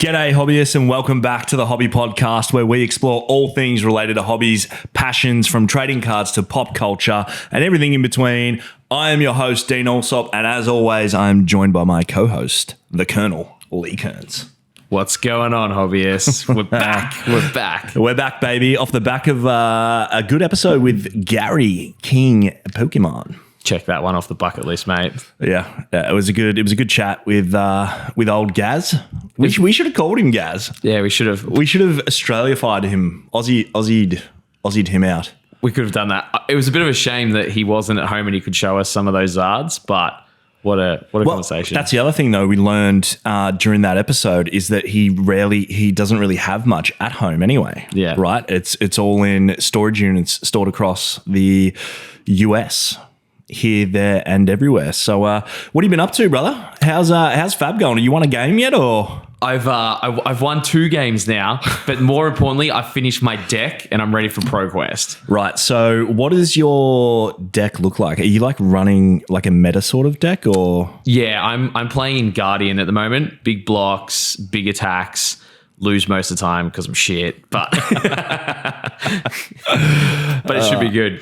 G'day hobbyists and welcome back to the Hobby Podcast where we explore all things related to hobbies, passions from trading cards to pop culture and everything in between. I am your host Dean Alsop and as always I am joined by my co-host, the Colonel, Leigh Kearns. What's going on, hobbyists? We're back. We're back, baby, off the back of a good episode with Gary, King Pokemon. Check that one off the bucket list, mate. Yeah, it was a good chat with old Gaz. We should have called him Gaz. Yeah, we should have. We should have Australified him, Aussied him out. We could have done that. It was a bit of a shame that he wasn't at home and he could show us some of those Zards, but what a conversation. That's the other thing though we learned during that episode is that he doesn't really have much at home anyway. Yeah. Right? It's all in storage units stored across the US. Here, there, and everywhere. So, what have you been up to, brother? How's Fab going? You won a game yet, or? I've won 2 games now, but more importantly, I've finished my deck and I'm ready for ProQuest. Right. So, what does your deck look like? Are you like running like a meta sort of deck, or? Yeah, I'm playing in Guardian at the moment. Big blocks, big attacks. Lose most of the time because I'm shit, but but it should be good.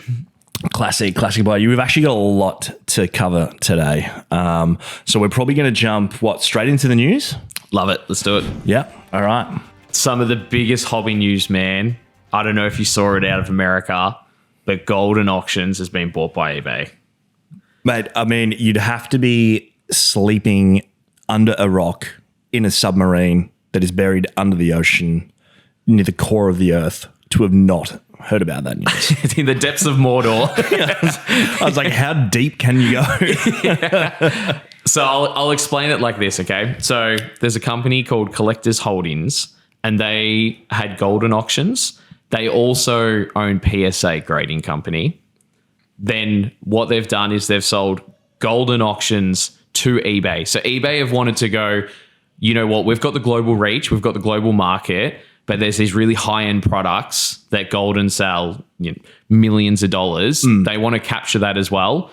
Classic player. We've actually got a lot to cover today. So we're probably going to jump, straight into the news? Love it. Let's do it. Yeah. All right. Some of the biggest hobby news, man. I don't know if you saw it out of America, but Goldin Auctions has been bought by eBay. Mate, I mean, you'd have to be sleeping under a rock in a submarine that is buried under the ocean near the core of the earth to have not heard about that news. In the depths of Mordor. I was like, how deep can you go? Yeah. So I'll explain it like this, okay? So there's a company called Collectors Holdings, and they had Goldin Auctions. They also own PSA Grading Company. Then what they've done is they've sold Goldin Auctions to eBay. So eBay have wanted to go, you know what, we've got the global reach, we've got the global market, but there's these really high-end products that Goldin sell millions of dollars. They want to capture that as well.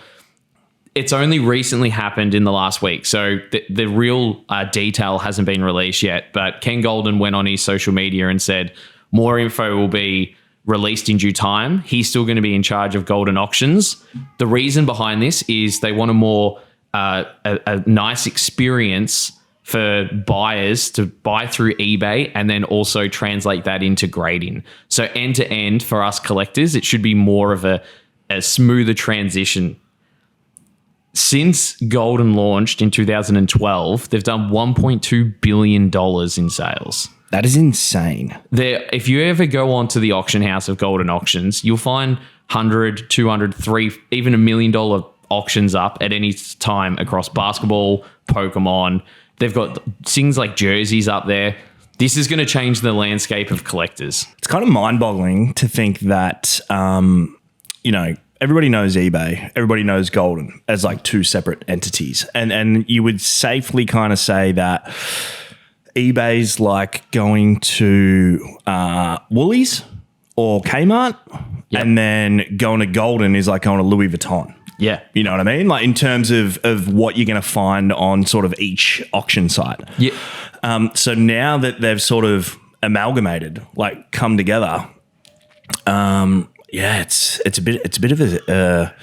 It's only recently happened in the last week, so the real detail hasn't been released yet, but Ken Goldin went on his social media and said more info will be released in due time. He's still going to be in charge of Goldin Auctions. The reason behind this is they want a nice experience for buyers to buy through eBay and then also translate that into grading. So end to end for us collectors, it should be more of a smoother transition. Since Goldin launched in 2012, they've done $1.2 billion in sales. That is insane. If you ever go onto the auction house of Goldin Auctions, you'll find 100, 200, 3, even $1 million auctions up at any time across basketball, Pokemon. They've got things like jerseys up there. This is going to change the landscape of collectors. It's kind of mind-boggling to think that, everybody knows eBay, everybody knows Goldin as like 2 separate entities. And you would safely kind of say that eBay's like going to Woolies or Kmart, yep. And then going to Goldin is like going to Louis Vuitton. Yeah. You know what I mean? Like in terms of what you're going to find on sort of each auction site. Yeah. So now that they've sort of amalgamated, like come together, it's a bit of a,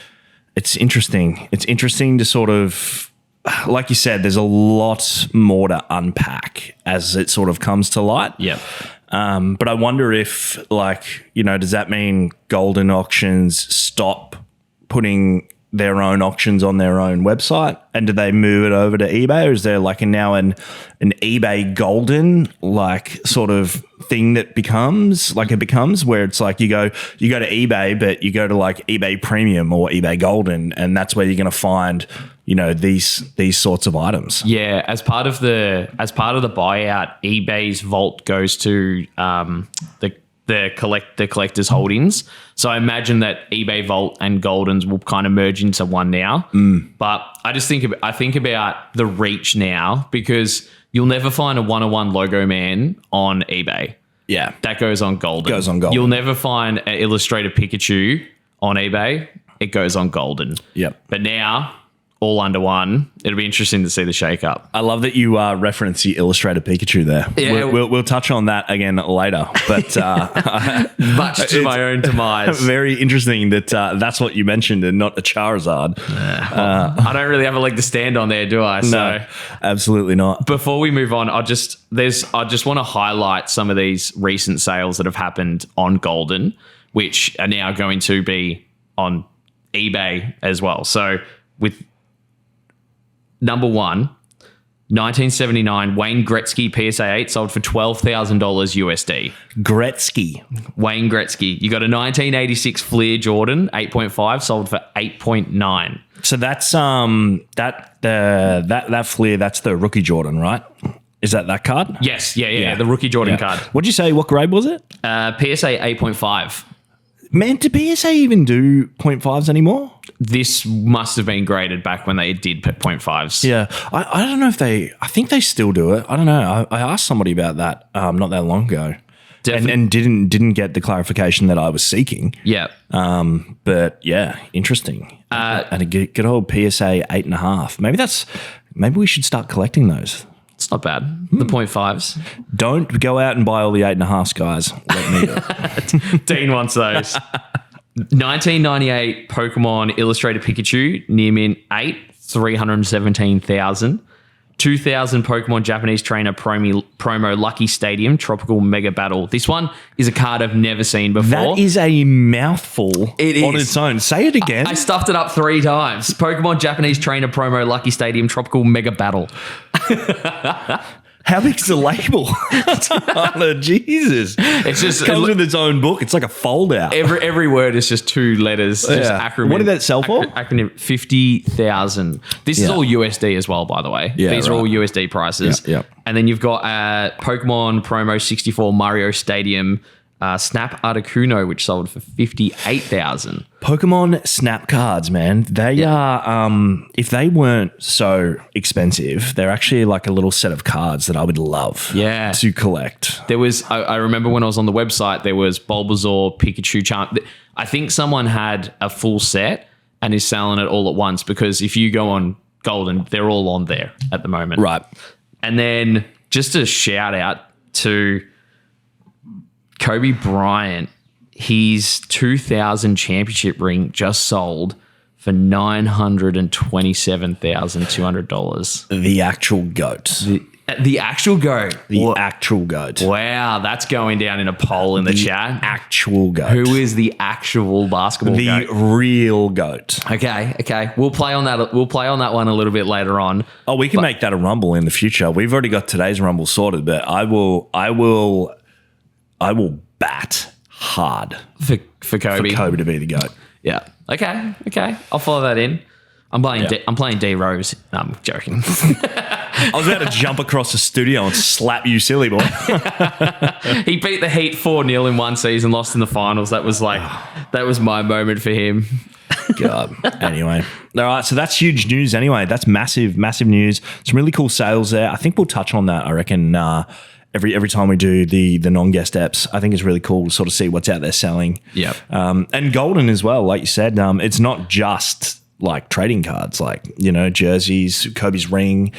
it's interesting. It's interesting to sort of, like you said, there's a lot more to unpack as it sort of comes to light. Yeah. But I wonder if does that mean Goldin Auctions stop putting their own auctions on their own website, and do they move it over to eBay, or is there like now an eBay Goldin like sort of thing that becomes where it's like you go to eBay, but you go to like eBay Premium or eBay Goldin, and that's where you're going to find these sorts of items. Yeah, as part of the buyout, eBay's vault goes to the collector's holdings. So I imagine that eBay Vault and Goldin's will kind of merge into one now. But I think about the reach now, because you'll never find a 101 Logo Man on eBay. Yeah. That goes on Goldin. You'll never find an Illustrator Pikachu on eBay. It goes on Goldin. Yep. But now all under one. It'll be interesting to see the shake-up. I love that you reference the illustrated Pikachu there. Yeah. We'll touch on that again later. But Much to my own demise. very interesting that that's what you mentioned and not a Charizard. I don't really have a leg to stand on there, do I? No, absolutely not. Before we move on, I just want to highlight some of these recent sales that have happened on Goldin, which are now going to be on eBay as well. So with number one, 1979 Wayne Gretzky PSA 8 sold for $12,000 USD. Gretzky. Wayne Gretzky. You got a 1986 Fleer Jordan 8.5 sold for 8.9. So that's that Fleer, that's the rookie Jordan, right? Is that card? Yes, yeah, the rookie Jordan card. What'd you say? What grade was it? PSA 8.5. Man, do PSA even do 0.5s anymore? This must have been graded back when they did 0.5s. Yeah. I don't know if I think they still do it. I don't know. I asked somebody about that not that long ago. And didn't get the clarification that I was seeking. Yeah. But yeah, interesting. And a good old PSA 8.5. Maybe we should start collecting those. It's not bad. The 0.5s. Don't go out and buy all the 8.5s, guys. Let me do it. Dean wants those. 1998 Pokemon Illustrated Pikachu, near mint 8, 317,000. 2000 Pokemon Japanese Trainer promo Lucky Stadium Tropical Mega Battle. This one is a card I've never seen before. That is a mouthful on its own. Say it again. I stuffed it up 3 times. Pokemon Japanese Trainer promo Lucky Stadium Tropical Mega Battle. How big's the label? Oh, Jesus. It's just it comes with its own book. It's like a fold out. Every word is just 2 letters. Just acronym. What did that sell for? Acronym 50,000. This is all USD as well, by the way. Yeah, These are all USD prices. Yeah. And then you've got Pokemon Promo 64 Mario Stadium Snap Articuno, which sold for 58,000. Pokemon Snap cards, man. They are, if they weren't so expensive, they're actually like a little set of cards that I would love to collect. There was, I remember when I was on the website, there was Bulbasaur, Pikachu, Charm. I think someone had a full set and is selling it all at once, because if you go on Goldin, they're all on there at the moment. Right. And then just a shout out to Kobe Bryant. His 2000 championship ring just sold for $927,200. The actual GOAT. The actual GOAT. The actual GOAT. Wow, that's going down in a poll in the chat. Actual GOAT. Who is the actual basketball GOAT? The real GOAT. Okay. We'll play on that one a little bit later on. Oh, we can make that a rumble in the future. We've already got today's rumble sorted, but I will bat hard for Kobe. For Kobe to be the GOAT. Yeah. Okay. I'll follow that in. I'm playing D Rose. No, I'm joking. I was about to jump across the studio and slap you, silly boy. He beat the Heat 4-0 in one season, lost in the finals. That was my moment for him. God. Anyway. All right. So that's huge news anyway. That's massive news. Some really cool sales there. I think we'll touch on that, I reckon, every time we do the non-guest eps. I think it's really cool to sort of see what's out there selling. Yeah. And Goldin as well, like you said, it's not just like trading cards, like, jerseys, Kobe's ring.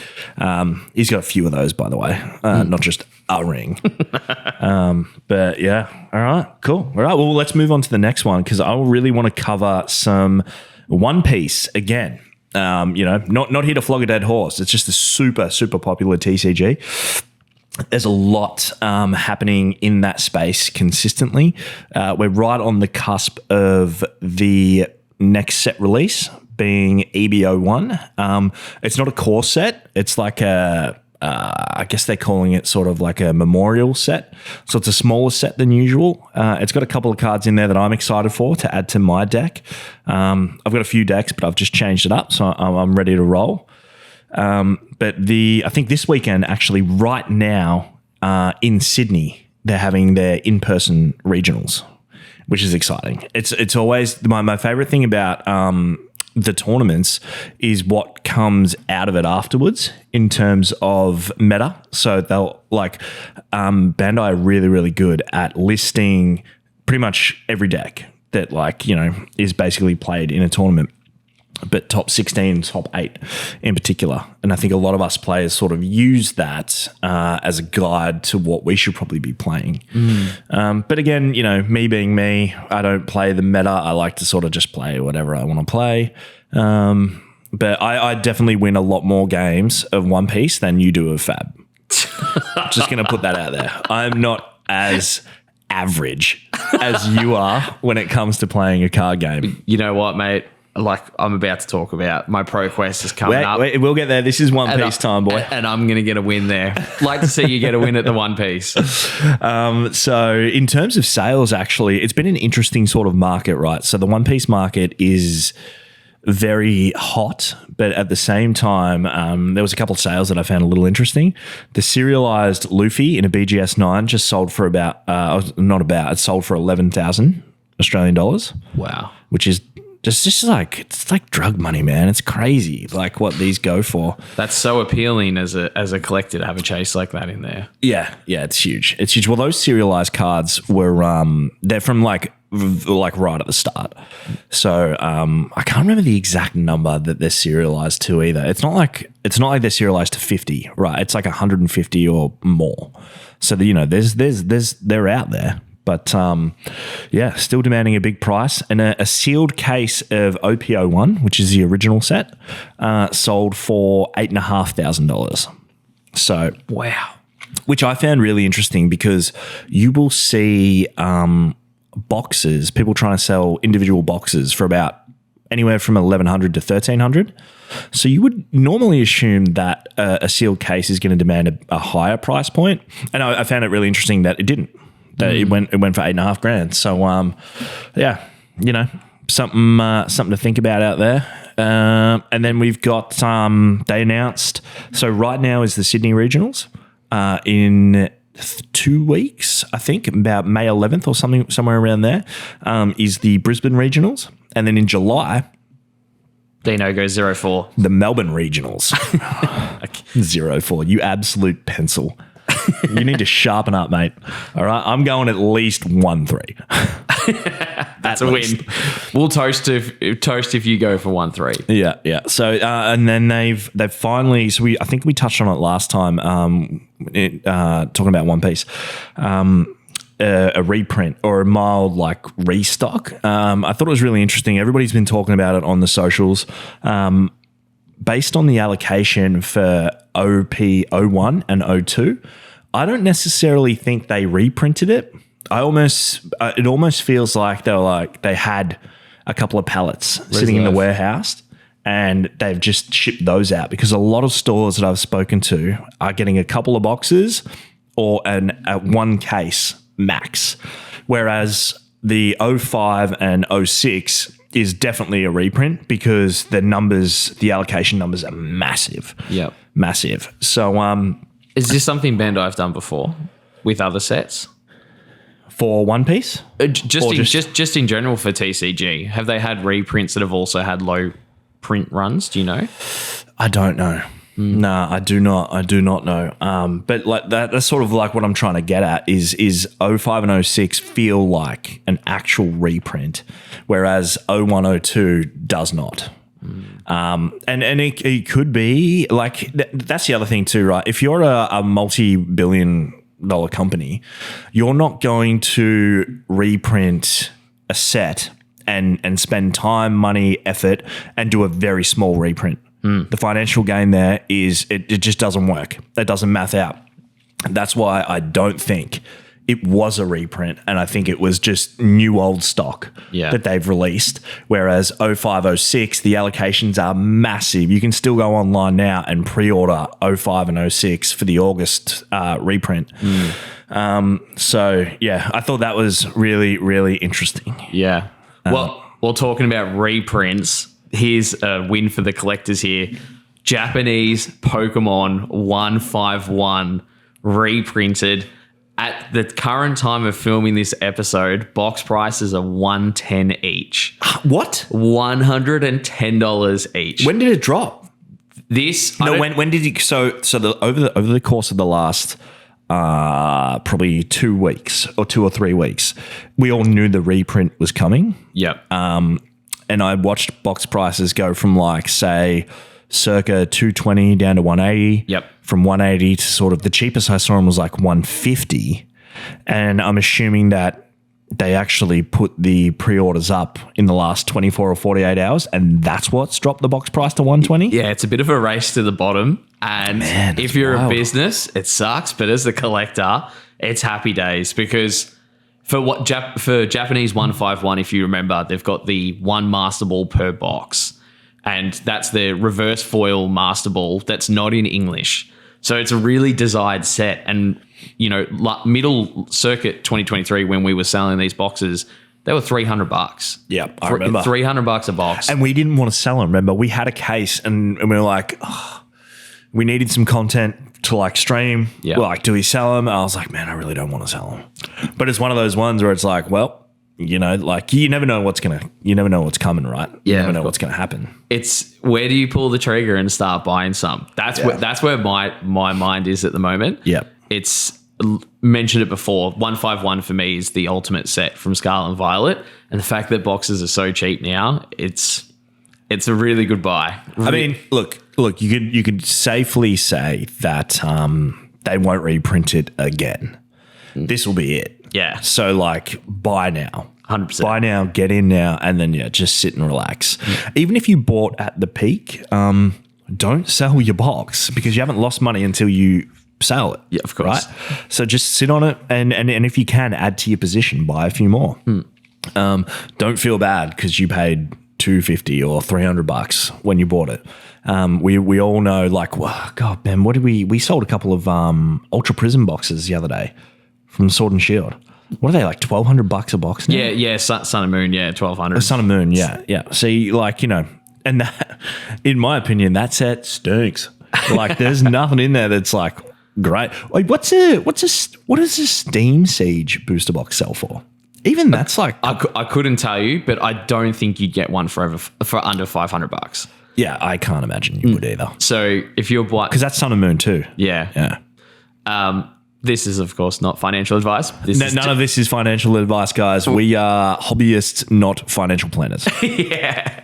He's got a few of those, by the way, not just a ring. But yeah. All right, cool. All right. Well, let's move on to the next one, because I really want to cover some One Piece again. Not here to flog a dead horse. It's just a super, super popular TCG. There's a lot happening in that space consistently. We're right on the cusp of the next set release, being EBO1. It's not a core set. It's like I guess they're calling it sort of like a memorial set. So it's a smaller set than usual. It's got a couple of cards in there that I'm excited for to add to my deck. I've got a few decks, but I've just changed it up, so I'm ready to roll. But I think this weekend, actually, right now in Sydney, they're having their in-person regionals, which is exciting. It's always my favorite thing about the tournaments is what comes out of it afterwards in terms of meta. So they'll Bandai are really, really good at listing pretty much every deck that is basically played in a tournament. but top 16, top 8 in particular. And I think a lot of us players sort of use that as a guide to what we should probably be playing. But again, you know, me being me, I don't play the meta. I like to sort of just play whatever I want to play. But I definitely win a lot more games of One Piece than you do of Fab. Just going to put that out there. I'm not as average as you are when it comes to playing a card game. You know what, mate? Like I'm about to talk about, my ProQuest is coming up. We'll get there. This is One Piece time, boy. And I'm going to get a win there. Like to see you get a win at the One Piece. So in terms of sales, actually, it's been an interesting sort of market, right? So the One Piece market is very hot, but at the same time, there was a couple of sales that I found a little interesting. The serialized Luffy in a BGS 9 just sold for it sold for 11,000 Australian dollars. Wow. Which is just like, it's like drug money, man. It's crazy, like what these go for. That's so appealing as a collector to have a chase like that in there. Yeah, it's huge. It's huge. Well, those serialized cards were they're from like right at the start. So I can't remember the exact number that they're serialized to either. It's not like they're serialized to 50, right? It's like 150 or more. So you know, they're out there. But still demanding a big price. And a sealed case of OP01, which is the original set, sold for $8,500. So wow, which I found really interesting because you will see boxes, people trying to sell individual boxes for about anywhere from $1,100 to $1,300. So you would normally assume that a sealed case is going to demand a higher price point. And I found it really interesting that it didn't. It went for $8,500. So you know, something to think about out there. And then we've got they announced. So right now is the Sydney Regionals. In 2 weeks, I think about May 11th or somewhere around there, is the Brisbane Regionals, and then in July, Dino goes 0-4. The Melbourne Regionals. 0-4. You absolute pencil. You need to sharpen up, mate. All right, I'm going at least 1-3. That's a win. We'll toast if you go for 1-3. Yeah. So and then they've finally. So I think we touched on it last time. Talking about One Piece. A reprint or a mild like restock. I thought it was really interesting. Everybody's been talking about it on the socials. Based on the allocation for OP01 and O2, I don't necessarily think they reprinted it. It almost feels like they had a couple of pallets sitting in the warehouse and they've just shipped those out, because a lot of stores that I've spoken to are getting a couple of boxes or one case max, whereas the 05 and 06 is definitely a reprint because the allocation numbers are massive. Yep. Massive. So is this something Bandai have done before with other sets? For One Piece? Just in general for TCG. Have they had reprints that have also had low print runs? Do you know? I don't know. No, I do not know. But like that's sort of like what I'm trying to get at is 05 and 06 feel like an actual reprint, whereas 01, 02 does not. And it could be like that's the other thing too, right? If you're a multi-billion-dollar company, you're not going to reprint a set and spend time, money, effort, and do a very small reprint. The financial gain there is it just doesn't work. It doesn't math out. That's why I don't think it was a reprint, and I think it was just new old stock that they've released. Whereas 05, 06, the allocations are massive. You can still go online now and pre-order 05 and 06 for the August reprint. So yeah, I thought that was really, really interesting. Yeah. Well, talking about reprints, here's a win for the collectors here. Japanese Pokemon 151 reprinted. At the current time of filming this episode, box prices are $110 each. What? $110 each. When did it drop? When did it? So over the course of the last probably 2 weeks or 2 or 3 weeks, we all knew the reprint was coming. Yep. and I watched box prices go from like, say, circa 220 down to 180. Yep. From 180 to sort of the cheapest I saw them was like 150. And I'm assuming that they actually put the pre-orders up in the last 24 or 48 hours, and that's what's dropped the box price to 120. Yeah, it's a bit of a race to the bottom. And Man, if you're wild. a business, it sucks. But as a collector, it's happy days because for Japanese 151, if you remember, they've got the one Master Ball per box. And that's the reverse foil Master Ball that's not in English. So it's a really desired set. And, you know, middle circuit 2023, when we were selling these boxes, they were $300. Yeah, I remember. $300 a box. And we didn't want to sell them. Remember, we had a case and we were like, oh, we needed some content to like stream. Yeah. We're like, do we sell them? And I was like, man, I really don't want to sell them. But it's one of those ones where it's like, well, you know, like you never know what's coming, right? You Yeah, never know of what's going to happen. It's where do you pull the trigger and start buying some? That's where my mind is at the moment. Yep. It's mentioned it before. 151 for me is the ultimate set from Scarlet and Violet, and the fact that boxes are so cheap now, it's a really good buy. I mean, look, you could safely say that they won't reprint it again. This will be it. Yeah. So like, buy now. 100%. Buy now, get in now, and then just sit and relax. Even if you bought at the peak, don't sell your box because you haven't lost money until you sell it. Yeah, of course. Right? So just sit on it, and if you can, add to your position, buy a few more. Don't feel bad because you paid $250 or $300 when you bought it. We all know, like, well, God, man, what did we sold a couple of Ultra Prism boxes the other day from Sword and Shield. What are they, like $1,200 a box now? Yeah, Sun and Moon, yeah, 1,200. Sun and Moon, yeah. See, like, you know, and that, in my opinion, that set stinks. Like, there's nothing in there that's like great. Like, what does a Steam Siege booster box sell for? Even that's like, I couldn't tell you, but I don't think you'd get one for under $500. yeah, I can't imagine you would either. So if you're Because that's Sun and Moon too. yeah. This is, of course, not financial advice. None of this is financial advice, guys. We are hobbyists, not financial planners. Yeah.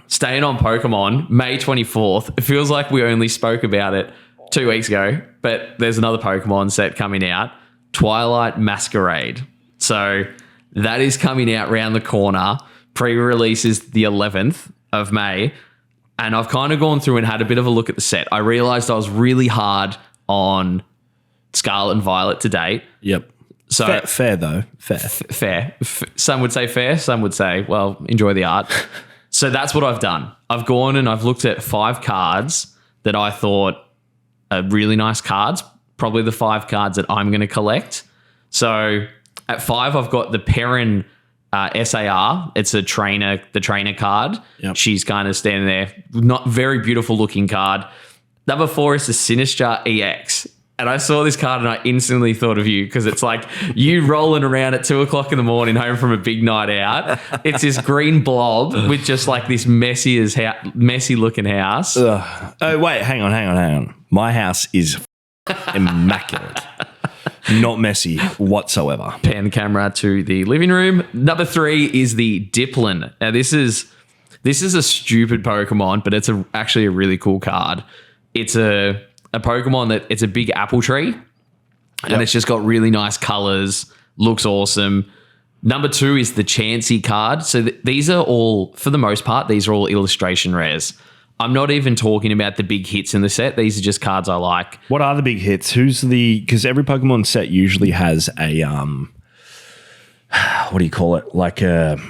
Staying on Pokemon, May 24th. It feels like we only spoke about it 2 weeks ago, but there's another Pokemon set coming out, Twilight Masquerade. So that is coming out round the corner. Pre-release is the 11th of May. And I've kind of gone through and had a bit of a look at the set. I realized I was really hard on Scarlet and Violet to date. Yep. So fair though. fair. Some would say fair. Some would say, well, enjoy the art. So that's what I've done. I've gone and I've looked at 5 cards that I thought are really nice cards. Probably the 5 cards that I'm going to collect. So at 5, I've got the Perrin SAR. It's the trainer card. Yep. She's kind of standing there. Not very beautiful looking card. Number 4 is the Sinister EX. And I saw this card and I instantly thought of you because it's like you rolling around at 2 o'clock in the morning home from a big night out. It's this green blob with just like this messy looking house. Ugh. Oh, wait, hang on. My house is immaculate. Not messy whatsoever. Pan camera to the living room. Number 3 is the Diplin. Now this is a stupid Pokemon, but it's actually a really cool card. It's a Pokemon that it's a big apple tree and it's just got really nice colors, looks awesome. Number 2 is the Chansey card. So these are all, for the most part, these are all illustration rares. I'm not even talking about the big hits in the set. These are just cards I like. What are the big hits? Because every Pokemon set usually has a, what do you call it? Like a,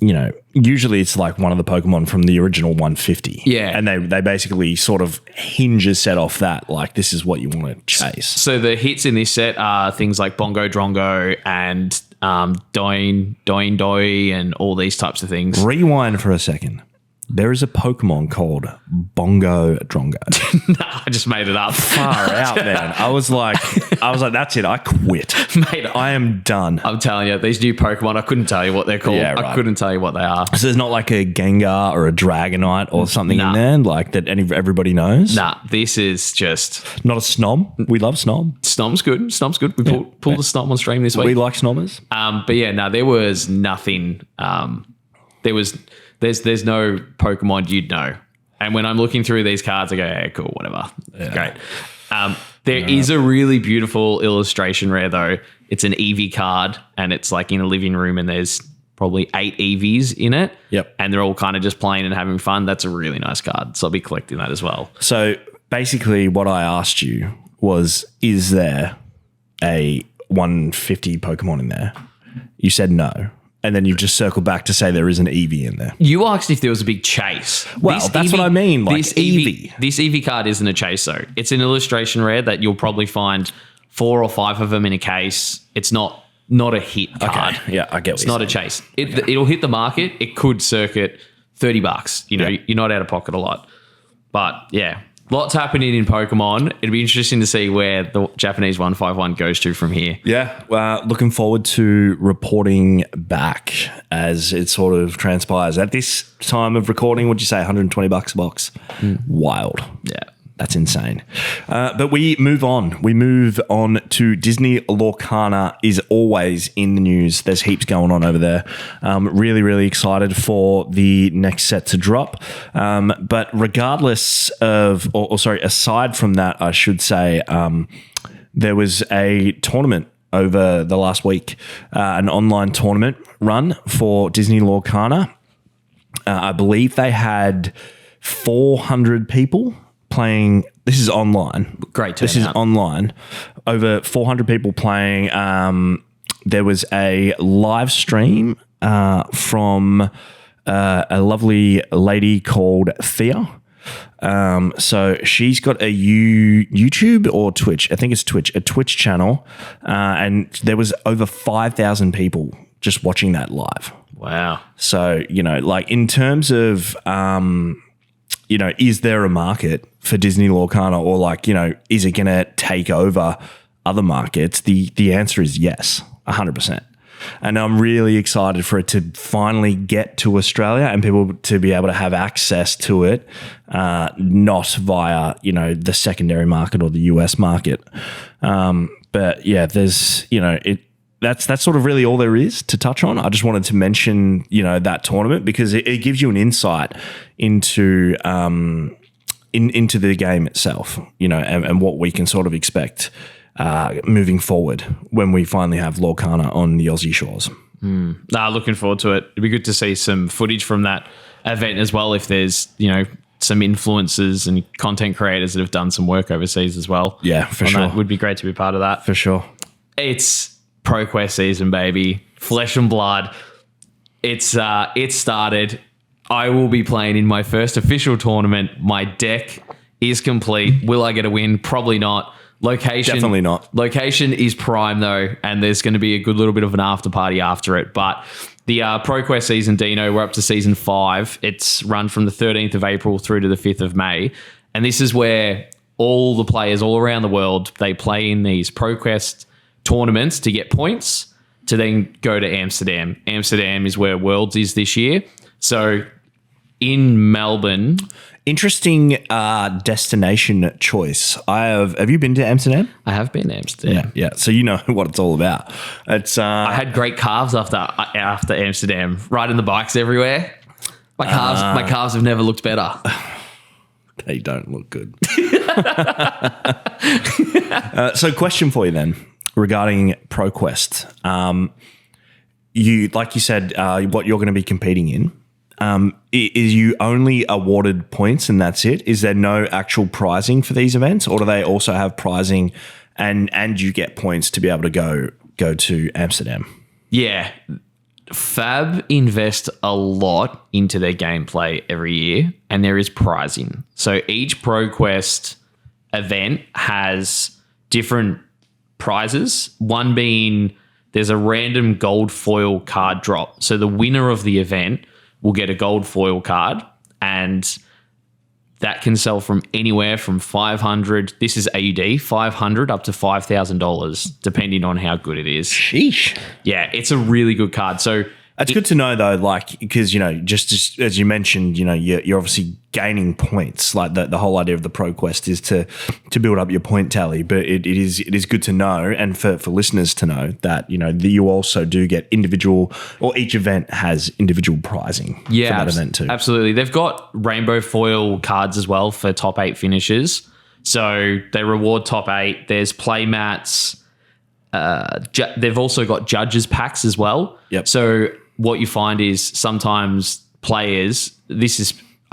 you know, usually it's like one of the Pokemon from the original 150. Yeah. And they basically sort of hinge a set off that. Like, this is what you want to chase. So the hits in this set are things like Bongo Drongo and Doin Doi and all these types of things. Rewind for a second. There is a Pokemon called Bongo Drongo. Nah, I just made it up. Far out, man. I was like, that's it. I quit. Mate, I am done. I'm telling you, these new Pokemon, I couldn't tell you what they're called. Yeah, right. I couldn't tell you what they are. So there's not like a Gengar or a Dragonite or something in there like that everybody knows? Nah, this is just... Not a Snom? We love Snom. Snom's good. Snom's good. We pulled the Snom on stream this week. We like Snommers. But yeah, no, there was nothing. There's no Pokemon you'd know. And when I'm looking through these cards, I go, yeah, cool, whatever. Yeah. Great. There is a really beautiful illustration rare though. It's an Eevee card and it's like in a living room and there's probably 8 Eevees in it. Yep. And they're all kind of just playing and having fun. That's a really nice card. So I'll be collecting that as well. So basically what I asked you was, is there a 150 Pokemon in there? You said no. And then you've just circled back to say there is an Eevee in there. You asked if there was a big chase. Well, that's what I mean. Like this Eevee. This Eevee card isn't a chase, though. It's an illustration rare that you'll probably find 4 or 5 of them in a case. It's not a hit card. Okay. Yeah, I get what it's not a chase. It'll hit the market. It could circuit $30. You know, You're not out of pocket a lot. But yeah, lots happening in Pokemon. It'd be interesting to see where the Japanese 151 goes to from here. Yeah, well, looking forward to reporting back as it sort of transpires. At this time of recording, would you say $120 a box? Wild. Yeah. That's insane. But we move on. We move on to Disney. Lorcana is always in the news. There's heaps going on over there. Really, really excited for the next set to drop. But regardless of, aside from that, I should say, there was a tournament over the last week, an online tournament run for Disney Lorcana. I believe they had 400 people playing. This is online. Great turnout. This is online. Over 400 people playing. There was a live stream from a lovely lady called Thea. So she's got a YouTube or Twitch. I think it's Twitch, a Twitch channel. And there was over 5,000 people just watching that live. Wow. So, like in terms of, is there a market for Disney Lorcana, or is it going to take over other markets? The answer is yes, 100%. And I'm really excited for it to finally get to Australia and people to be able to have access to it, not via, the secondary market or the US market. But yeah, there's, that's sort of really all there is to touch on. I just wanted to mention, that tournament because it gives you an insight into into the game itself, and what we can sort of expect moving forward when we finally have Lorcana on the Aussie shores. Looking forward to it. It'd be good to see some footage from that event as well if there's, some influencers and content creators that have done some work overseas as well. Yeah, for sure. It would be great to be part of that. For sure. It's ProQuest season, baby. Flesh and blood. It started. I will be playing in my first official tournament. My deck is complete. Will I get a win? Probably not. Location. Definitely not. Location is prime though, and there's going to be a good little bit of an after party after it. But the ProQuest season, Dino, we're up to season 5. It's run from the 13th of April through to the 5th of May. And this is where all the players all around the world, they play in these ProQuest tournaments to get points to then go to Amsterdam. Amsterdam is where Worlds is this year. So in Melbourne. Interesting destination choice. Have you been to Amsterdam? I have been to Amsterdam. Yeah. So you know what it's all about. It's I had great calves after Amsterdam. Riding the bikes everywhere. My calves have never looked better. They don't look good. So question for you then regarding ProQuest. You said what you're going to be competing in. Is you only awarded points and that's it? Is there no actual prizing for these events, or do they also have prizing and you get points to be able to go to Amsterdam? Yeah. Fab invest a lot into their gameplay every year, and there is prizing. So each ProQuest event has different prizes. One being there's a random gold foil card drop. So the winner of the event will get a gold foil card, and that can sell from anywhere from 500. This is AUD, 500 up to $5,000, depending on how good it is. Sheesh. Yeah, it's a really good card. So It's good to know though, like, because, you know, just as you mentioned, you know, you're obviously gaining points. Like the whole idea of the ProQuest is to build up your point tally, but it is good to know, and for listeners to know that, you know, that you also do get individual, or each event has individual pricing for that event too. Absolutely. They've got rainbow foil cards as well for top 8 finishes. So they reward top 8. There's play mats. They've also got judges packs as well. Yep. So what you find is sometimes players,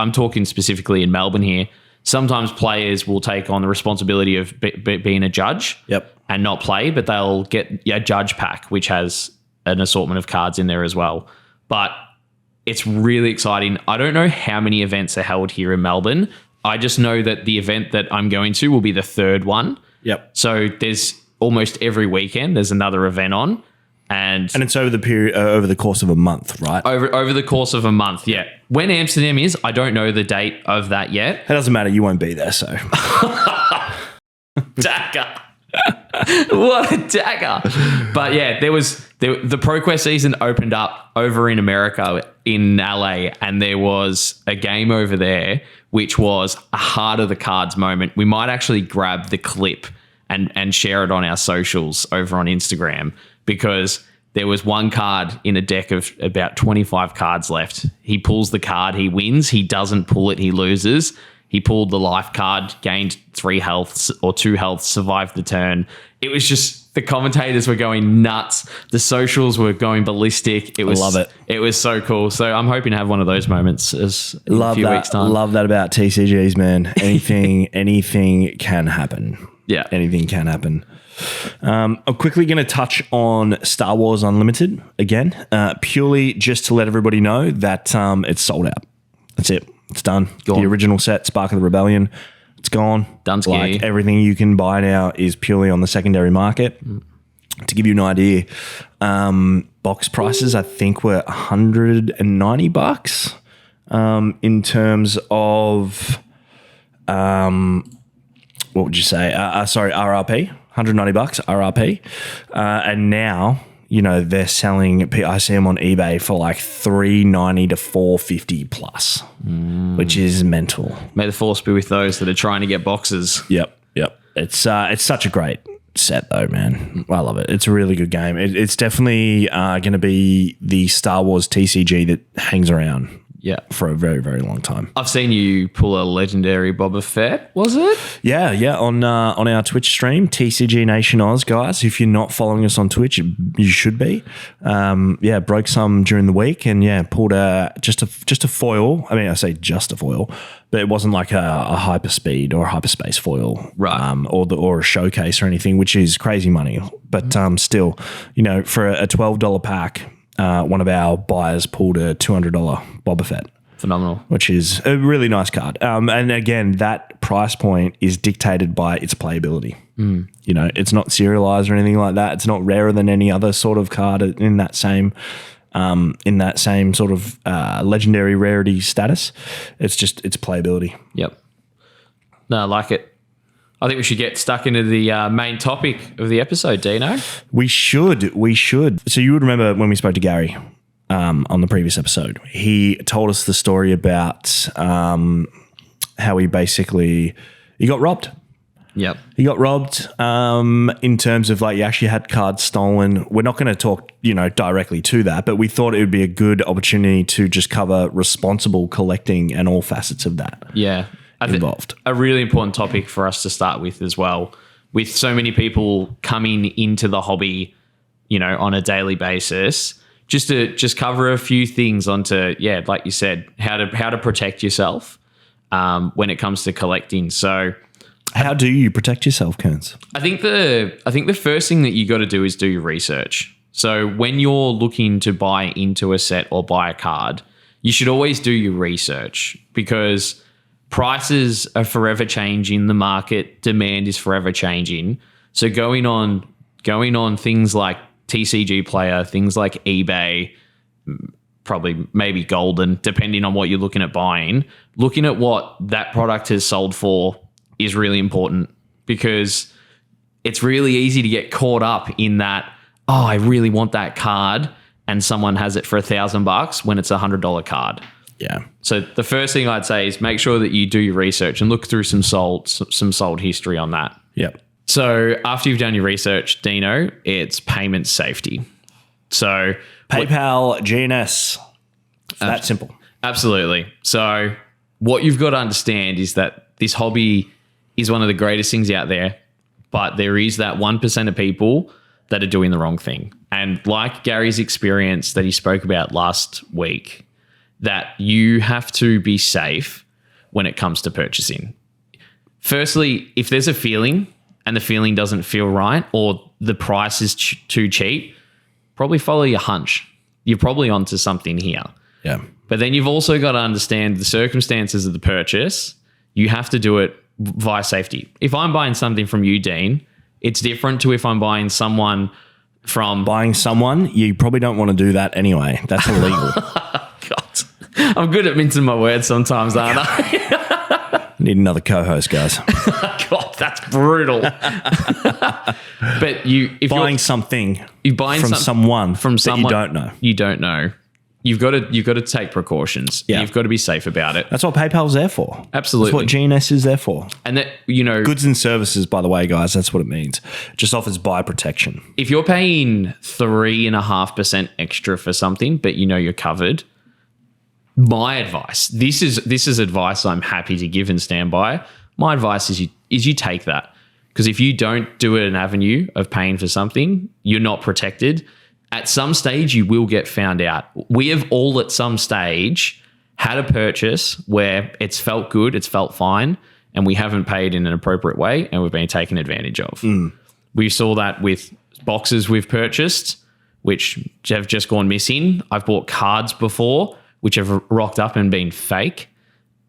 I'm talking specifically in Melbourne here, sometimes players will take on the responsibility of being a judge. Yep. And not play, but they'll get a judge pack, which has an assortment of cards in there as well. But it's really exciting. I don't know how many events are held here in Melbourne. I just know that the event that I'm going to will be the 3rd one. Yep. So there's almost every weekend there's another event on. And it's over the period, over the course of a month, right? Over the course of a month, yeah. When Amsterdam is, I don't know the date of that yet. It doesn't matter. You won't be there, so. Dagger. What a dagger. But yeah, the ProQuest season opened up over in America, in LA, and there was a game over there which was a heart of the cards moment. We might actually grab the clip and share it on our socials over on Instagram, because there was one card in a deck of about 25 cards left. He pulls the card, he wins. He doesn't pull it, he loses. He pulled the life card, gained 3 healths or 2 healths, survived the turn. It was just, the commentators were going nuts. The socials were going ballistic. I love it. It was so cool. So I'm hoping to have one of those moments in a few weeks' time. Love that about TCGs, man. Anything can happen. Yeah. Anything can happen. I'm quickly going to touch on Star Wars Unlimited again, purely just to let everybody know that it's sold out. That's it. It's done. The original set, Spark of the Rebellion, it's gone. Done. Like everything you can buy now is purely on the secondary market. To give you an idea, box prices I think were $190 in terms of what would you say? RRP. $190 RRP, and now, you know, they're selling. I see them on eBay for like $390 to $450 plus, which is mental. May the force be with those that are trying to get boxes. Yep. It's such a great set though, man. I love it. It's a really good game. It's definitely going to be the Star Wars TCG that hangs around. Yeah, for a very, very long time. I've seen you pull a legendary Boba Fett, was it? Yeah, on our Twitch stream, TCG Nation Oz, guys. If you're not following us on Twitch, you should be. Broke some during the week, and pulled just a foil. I mean, I say just a foil, but it wasn't like a hyperspeed or a hyperspace foil, right? Or a showcase or anything, which is crazy money. But still, you know, for a $12 pack. One of our buyers pulled a $200 Boba Fett. Phenomenal. Which is a really nice card. And again, that price point is dictated by its playability. You know, it's not serialized or anything like that. It's not rarer than any other sort of card in that same sort of legendary rarity status. It's just its playability. Yep. No, I like it. I think we should get stuck into the main topic of the episode, Dino. We should. So you would remember when we spoke to Gary on the previous episode, he told us the story about how he got robbed. Yep. He got robbed in terms of like he actually had cards stolen. We're not going to talk, you know, directly to that, but we thought it would be a good opportunity to just cover responsible collecting and all facets of that. Yeah. Involved. A really important topic for us to start with as well. With so many people coming into the hobby, you know, on a daily basis, just to cover a few things onto, like you said, how to protect yourself when it comes to collecting. So how do you protect yourself, Kearns? I think the first thing that you got to do is do your research. So when you're looking to buy into a set or buy a card, you should always do your research, because prices are forever changing. The market demand is forever changing. So going on things like TCG Player, things like eBay, probably maybe Goldin, depending on what you're looking at buying, looking at what that product has sold for is really important, because it's really easy to get caught up in that, oh, I really want that card, and someone has it for $1,000 when it's $100 card. Yeah. So the first thing I'd say is make sure that you do your research and look through some sold history on that. Yep. So after you've done your research, Dino, it's payment safety. So PayPal, GNS. It's that simple. Absolutely. So what you've got to understand is that this hobby is one of the greatest things out there, but there is that 1% of people that are doing the wrong thing. And like Gary's experience that he spoke about last week, that you have to be safe when it comes to purchasing. Firstly, if there's a feeling and the feeling doesn't feel right, or the price is too cheap, probably follow your hunch. You're probably onto something here. Yeah. But then you've also got to understand the circumstances of the purchase. You have to do it via safety. If I'm buying something from you, Dean, it's different to if I'm buying someone from... Buying someone, you probably don't want to do that anyway. That's illegal. God, I'm good at mincing my words sometimes, aren't I? Need another co-host, guys. God, that's brutal. But if buying something you're buying from someone that you don't know. You don't know. You've got to take precautions. Yeah. You've got to be safe about it. That's what PayPal's there for. Absolutely. That's what GNS is there for. And that, you know, goods and services, by the way, guys, that's what it means. Just offers buyer protection. If you're paying 3.5% extra for something, but you know you're covered, my advice, this is advice I'm happy to give and stand by. My advice is you take that. Because if you don't do it an avenue of paying for something, you're not protected. At some stage, you will get found out. We have all at some stage had a purchase where it's felt good, it's felt fine, and we haven't paid in an appropriate way, and we've been taken advantage of. We saw that with boxes we've purchased, which have just gone missing. I've bought cards before, which have rocked up and been fake.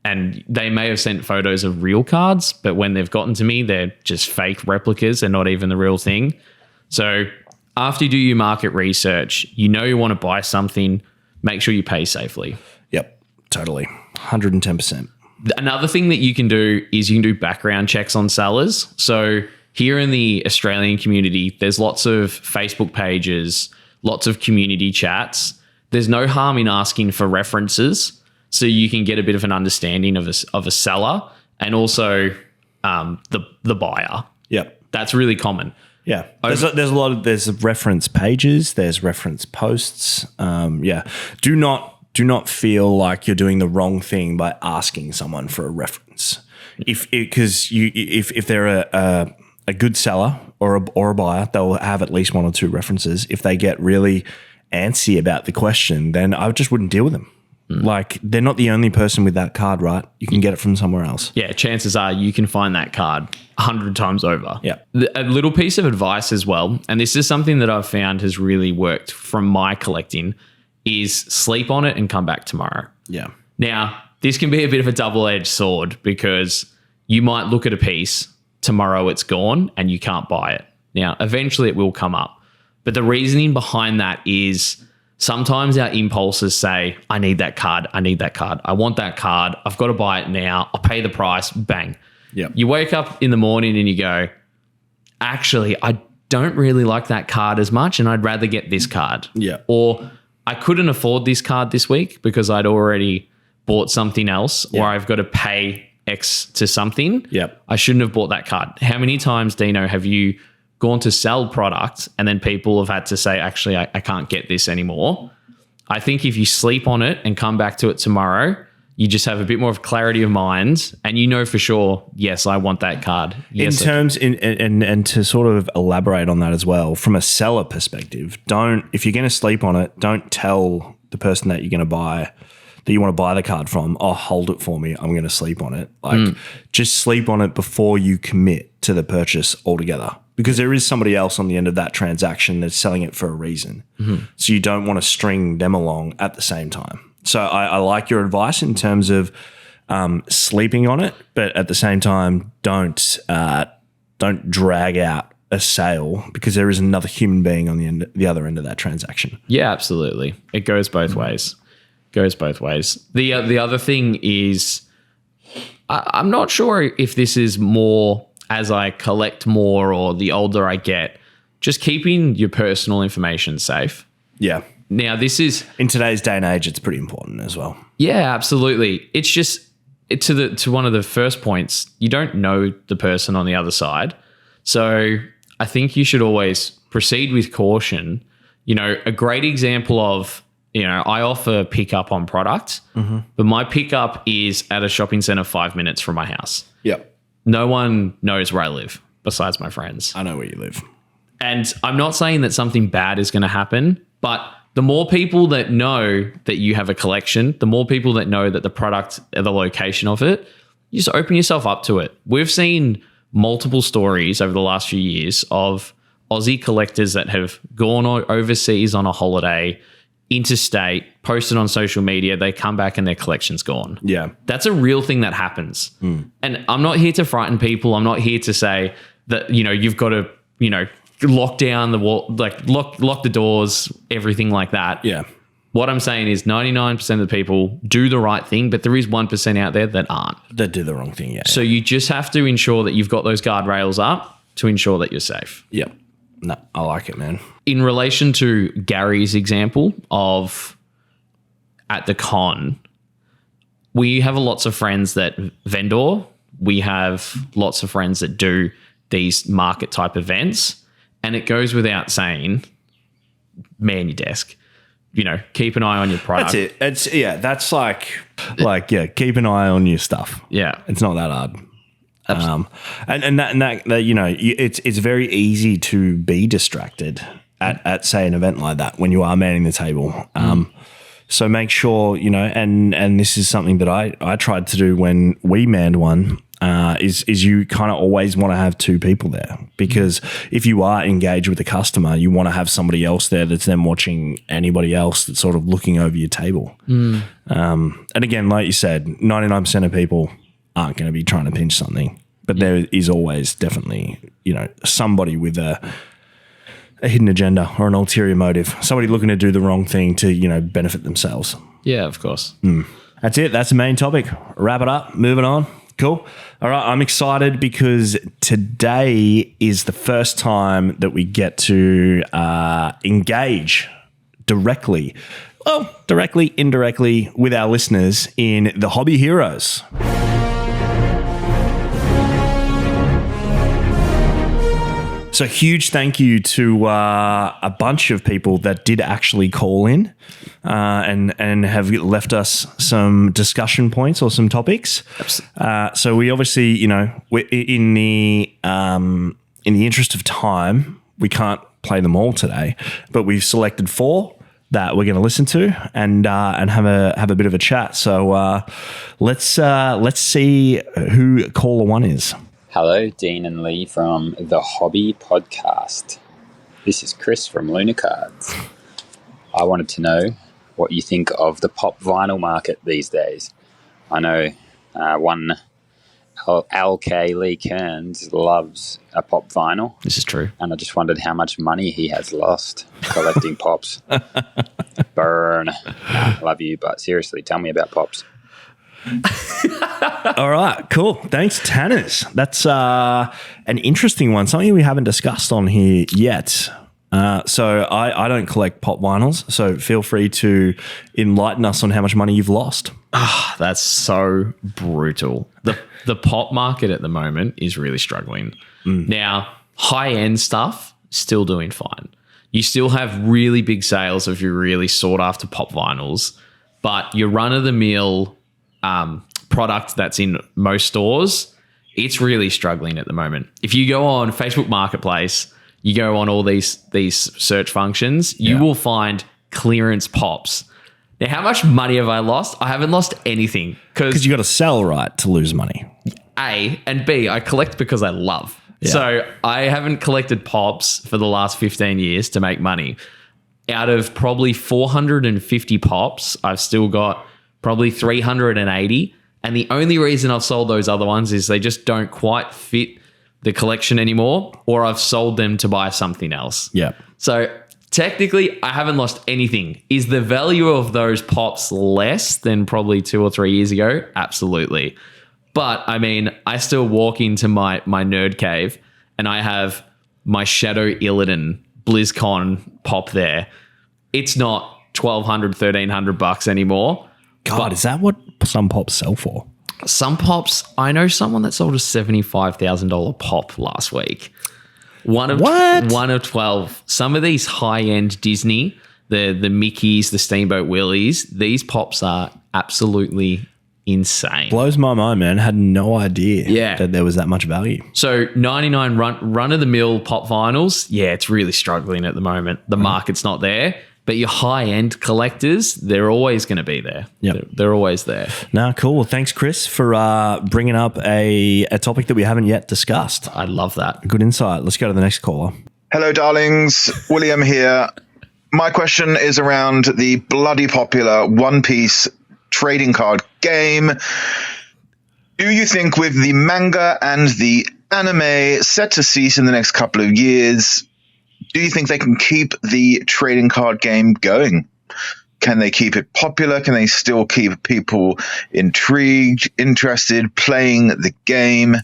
And they may have sent photos of real cards, but when they've gotten to me, they're just fake replicas. They're not even the real thing. So after you do your market research, you know you want to buy something, make sure you pay safely. Yep, totally. 110%. Another thing that you can do is you can do background checks on sellers. So here in the Australian community, there's lots of Facebook pages, lots of community chats. There's no harm in asking for references so you can get a bit of an understanding of a seller and also the buyer. Yep. That's really common. Yeah, there's reference pages, there's reference posts. Do not feel like you're doing the wrong thing by asking someone for a reference. If they're a good seller or a buyer, they'll have at least one or two references. If they get really antsy about the question, then I just wouldn't deal with them. Like, they're not the only person with that card, right? You can get it from somewhere else. Yeah, chances are you can find that card 100 times over. Yeah. A little piece of advice as well, and this is something that I've found has really worked from my collecting, is sleep on it and come back tomorrow. Yeah. Now, this can be a bit of a double-edged sword because you might look at a piece, tomorrow it's gone and you can't buy it. Now, eventually it will come up. But the reasoning behind that is sometimes our impulses say, I need that card. I need that card. I want that card. I've got to buy it now. I'll pay the price. Bang. Yep. You wake up in the morning and you go, actually, I don't really like that card as much and I'd rather get this card. Yeah. Or I couldn't afford this card this week because I'd already bought something else, or I've got to pay X to something. Yep. I shouldn't have bought that card. How many times, Dino, have you gone to sell product and then people have had to say, actually, I can't get this anymore? I think if you sleep on it and come back to it tomorrow, you just have a bit more of clarity of mind and you know for sure, yes, I want that card. Yes, and to sort of elaborate on that as well, from a seller perspective, if you're going to sleep on it, don't tell the person that you're going to buy, that you want to buy the card from, oh, hold it for me, I'm going to sleep on it. Like, just sleep on it before you commit to the purchase altogether. Because there is somebody else on the end of that transaction that's selling it for a reason. So you don't want to string them along at the same time. So I like your advice in terms of sleeping on it, but at the same time, don't drag out a sale because there is another human being on the other end of that transaction. Yeah, absolutely. It goes both ways. Goes both ways. The other thing is, I'm not sure if this is more as I collect more or the older I get, just keeping your personal information safe. Yeah. Now, this is... In today's day and age, it's pretty important as well. Yeah, absolutely. It's just, to one of the first points, you don't know the person on the other side. So I think you should always proceed with caution. You know, a great example of, you know, I offer pickup on product, but my pickup is at a shopping center 5 minutes from my house. Yep. No one knows where I live besides my friends. I know where you live. And I'm not saying that something bad is going to happen, but the more people that know that you have a collection, the more people that know that the product, the location of it, you just open yourself up to it. We've seen multiple stories over the last few years of Aussie collectors that have gone overseas on a holiday, interstate, posted on social media, they come back and their collection's gone. Yeah. That's a real thing that happens. And I'm not here to frighten people. I'm not here to say that, you know, you've got to, you know, lock down the wall, like lock the doors, everything like that. Yeah. What I'm saying is 99% of the people do the right thing, but there is 1% out there that aren't. That do the wrong thing, yeah. So you just have to ensure that you've got those guardrails up to ensure that you're safe. Yep. No, I like it, man. In relation to Gary's example of at the con, we have lots of friends that vendor. We have lots of friends that do these market type events. And it goes without saying, man your desk. You know, keep an eye on your product. That's it. That's like, keep an eye on your stuff. Yeah. It's not that hard. And that you know, it's very easy to be distracted at say an event like that when you are manning the table. So make sure, you know, and this is something that I tried to do when we manned one. Is you kind of always want to have two people there, because if you are engaged with the customer, you want to have somebody else there that's then watching anybody else that's sort of looking over your table. And again, like you said, 99% of people aren't going to be trying to pinch something, but there is always definitely, you know, somebody with a hidden agenda or an ulterior motive, somebody looking to do the wrong thing to, you know, benefit themselves. Yeah, of course. That's it. That's the main topic. Wrap it up. Moving on. Cool. All right. I'm excited because today is the first time that we get to engage directly, indirectly with our listeners in the Hobby Heroes. So huge thank you to a bunch of people that did actually call in and have left us some discussion points or some topics. So we obviously, you know, in the interest of time, we can't play them all today, but we've selected 4 that we're going to listen to and have a bit of a chat. So let's see who caller 1 is. Hello, Dean and Leigh from the Hobby Podcast. This is Chris from Luna Cards. I wanted to know what you think of the pop vinyl market these days. I know one LK Lee Kearns loves a pop vinyl. This is true. And I just wondered how much money he has lost collecting pops. Burn. Love you, but seriously, tell me about pops. All right, cool. Thanks, Tanners. That's an interesting one, something we haven't discussed on here yet. So I don't collect pop vinyls, so feel free to enlighten us on how much money you've lost. That's so brutal. The pop market at the moment is really struggling. Now, high-end stuff, still doing fine. You still have really big sales of your really sought-after pop vinyls, but your run-of-the-mill product that's in most stores, it's really struggling at the moment. If you go on Facebook Marketplace, you go on all these search functions, you will find clearance pops. Now, how much money have I lost? I haven't lost anything. Because you got to sell right to lose money. A, and B, I collect because I love. Yeah. So I haven't collected pops for the last 15 years to make money. Out of probably 450 pops, I've still got probably 380. And the only reason I've sold those other ones is they just don't quite fit the collection anymore, or I've sold them to buy something else. Yeah. So technically, I haven't lost anything. Is the value of those pops less than probably 2 or 3 years ago? Absolutely. But I mean, I still walk into my nerd cave and I have my Shadow Illidan BlizzCon pop there. It's not $1,200, $1,300 anymore. God, is that what some pops sell for? Some pops, I know someone that sold a $75,000 pop last week. One of 12. Some of these high-end Disney, the Mickeys, the Steamboat Willies, these pops are absolutely insane. Blows my mind, man. Had no idea that there was that much value. So 99 run-of-the-mill pop vinyls, yeah, it's really struggling at the moment. The market's not there. But your high-end collectors, they're always going to be there. Yep. They're always there. No, cool. Well, thanks, Chris, for bringing up a topic that we haven't yet discussed. I love that. Good insight. Let's go to the next caller. Hello, darlings. William here. My question is around the bloody popular One Piece trading card game. Do you think with the manga and the anime set to cease in the next couple of years, do you think they can keep the trading card game going? Can they keep it popular? Can they still keep people intrigued, interested, playing the game,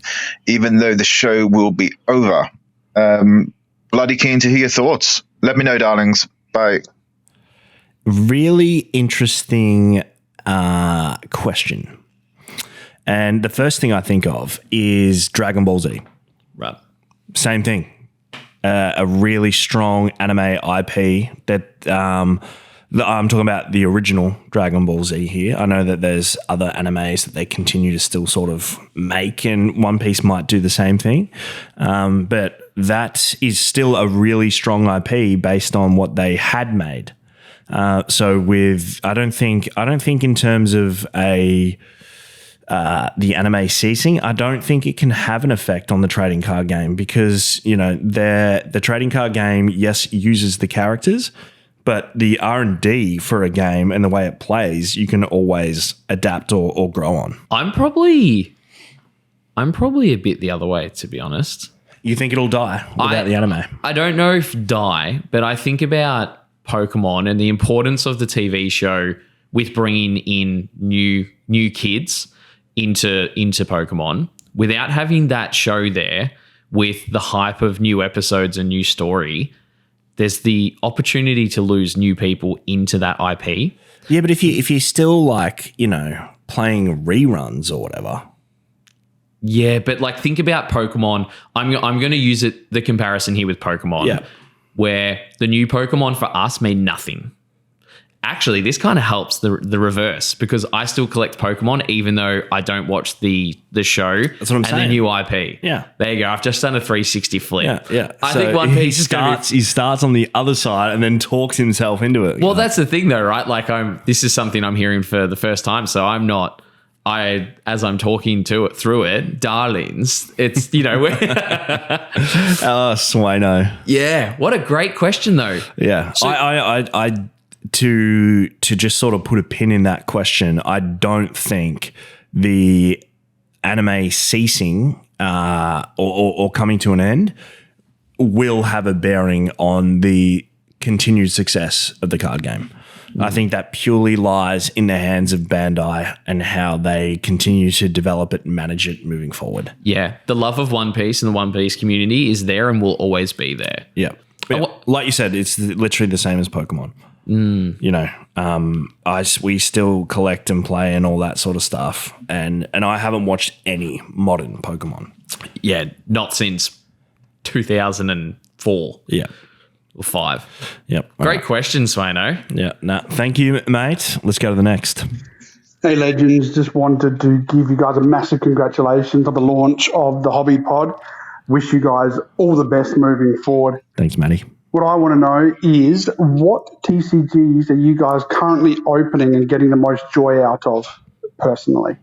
even though the show will be over? Bloody keen to hear your thoughts. Let me know, darlings. Bye. Really interesting question. And the first thing I think of is Dragon Ball Z. Right. Same thing. A really strong anime IP that I'm talking about the original Dragon Ball Z here. I know that there's other animes that they continue to still sort of make, and One Piece might do the same thing. But that is still a really strong IP based on what they had made. So with I don't think in terms of the anime ceasing, I don't think it can have an effect on the trading card game because, you know, the trading card game, yes, uses the characters, but the R&D for a game and the way it plays, you can always adapt or grow on. I'm probably a bit the other way, to be honest. You think it'll die without the anime? I don't know if die, but I think about Pokemon and the importance of the TV show with bringing in new kids into Pokemon without having that show there with the hype of new episodes and new story. There's the opportunity to lose new people into that IP. Yeah, but if you're still like, you know, playing reruns or whatever. Yeah, but like think about Pokemon. I'm going to use the comparison here with Pokemon, where the new Pokemon for us mean nothing. Actually, this kind of helps the reverse because I still collect Pokemon even though I don't watch the show. That's what I'm saying. And the new IP. Yeah. There you go. I've just done a 360 flip. Yeah. I think One Piece he starts on the other side and then talks himself into it. Well, that's the thing though, right? Like this is something I'm hearing for the first time. So as I'm talking through it, darlings, it's, you know, Swino. Yeah. What a great question though. Yeah. So, I to just sort of put a pin in that question, I don't think the anime ceasing or coming to an end will have a bearing on the continued success of the card game. I think that purely lies in the hands of Bandai and how they continue to develop it and manage it moving forward. Yeah. The love of One Piece and the One Piece community is there and will always be there. Yeah. Like you said, it's literally the same as Pokemon. You know, we still collect and play and all that sort of stuff. And I haven't watched any modern Pokemon. Yeah. Not since 2004. Yeah. Or 5. Yep. Great question, Swano. Yeah. No, thank you, mate. Let's go to the next. Hey, legends. Just wanted to give you guys a massive congratulations on the launch of the Hobby Pod. Wish you guys all the best moving forward. Thanks, Matty. What I want to know is what TCGs are you guys currently opening and getting the most joy out of personally?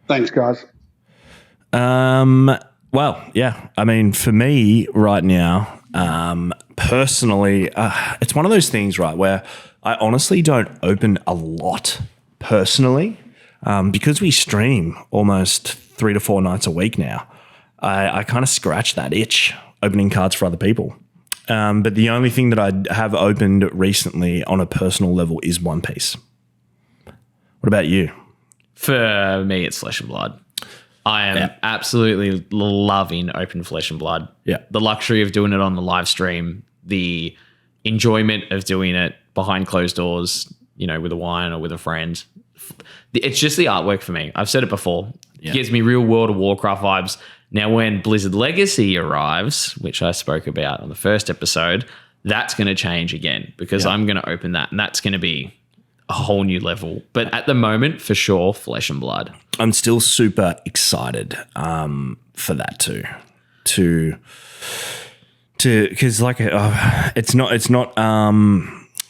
Thanks, guys. Well, yeah. I mean, for me right now, personally, it's one of those things, right, where I honestly don't open a lot personally because we stream almost 3 to 4 nights a week now. I kind of scratch that itch opening cards for other people. But the only thing that I have opened recently on a personal level is One Piece. What about you? For me, it's Flesh and Blood. I am absolutely loving Open Flesh and Blood. Yeah. The luxury of doing it on the live stream, the enjoyment of doing it behind closed doors, with a wine or with a friend. It's just the artwork for me. I've said it before. It gives me real World of Warcraft vibes. Now, when Blizzard Legacy arrives, which I spoke about on the first episode, that's going to change again because I'm going to open that and that's going to be a whole new level. But at the moment, for sure, Flesh and Blood. I'm still super excited for that too. Because it's not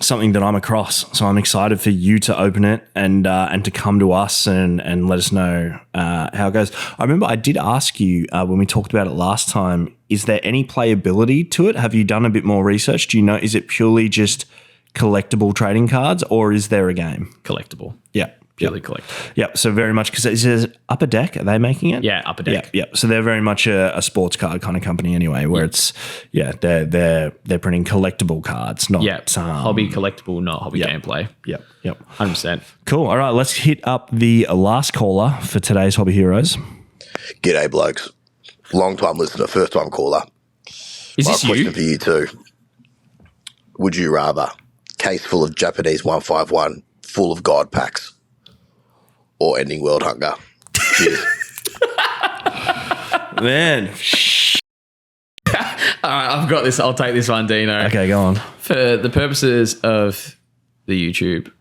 something that I'm across. So I'm excited for you to open it and to come to us and let us know how it goes. I remember I did ask you when we talked about it last time, is there any playability to it? Have you done a bit more research? Do you know, is it purely just collectible trading cards or is there a game? Collectible. Yeah. Purely collectible. Yep. So very much, because it says Upper Deck, are they making it? Yeah, Upper Deck. Yeah. So they're very much a sports card kind of company anyway, where it's they're printing collectible cards, not hobby collectible, not hobby gameplay. Yep. 100%. Cool. All right, let's hit up the last caller for today's Hobby Heroes. G'day, blokes. Long time listener, first time caller. Is My this question you? for you too. Would you rather case full of Japanese 151 full of God packs or ending world hunger? Cheers. Man. All right, I've got this. I'll take this one, Dino. Okay, go on. For the purposes of the YouTube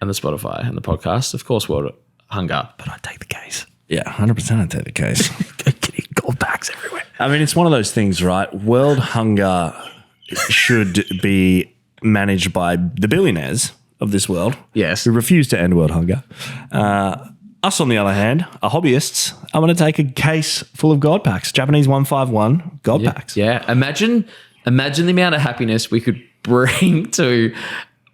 and the Spotify and the podcast, of course, world hunger. But I take the case. Yeah, 100% I'd take the case. Getting gold packs everywhere. I mean, it's one of those things, right? World hunger should be managed by the billionaires of this world. Yes. Who refuse to end world hunger. Us, on the other hand, are hobbyists. I'm going to take a case full of God packs, Japanese 151 God packs. Yeah. Imagine the amount of happiness we could bring to